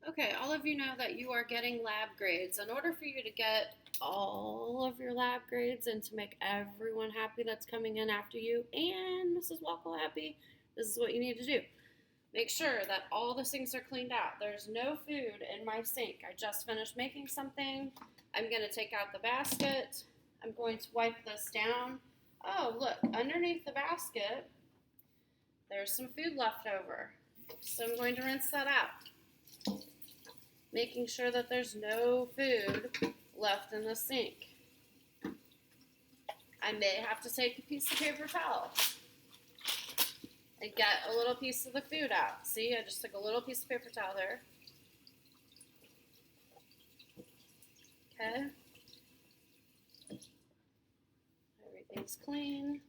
Okay, all of you know that you are getting lab grades. In order for you to get all of your lab grades and to make everyone happy that's coming in after you and Mrs. Wackel happy, this is what you need to do. Make sure that all the sinks are cleaned out. There's no food in my sink. I just finished making something. I'm going to take out the basket. I'm going to wipe this down. Oh, look, underneath the basket, there's some food left over. So I'm going to rinse that out, making sure that there's no food left in the sink. I may have to take a piece of paper towel and get a little piece of the food out. See, I just took a little piece of paper towel there. Okay. Everything's clean.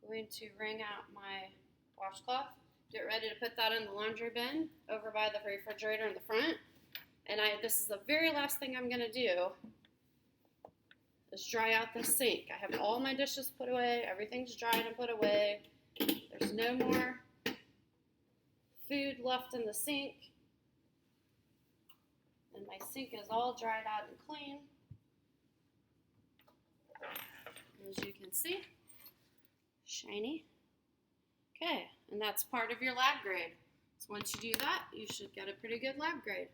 Going to wring out my washcloth. Get ready to put that in the laundry bin over by the refrigerator in the front. And this is the very last thing I'm gonna do is dry out the sink. I have all my dishes put away. Everything's dried and put away. There's no more food left in the sink. And my sink is all dried out and clean. As you can see, shiny. Okay, and that's part of your lab grade. So once you do that, you should get a pretty good lab grade.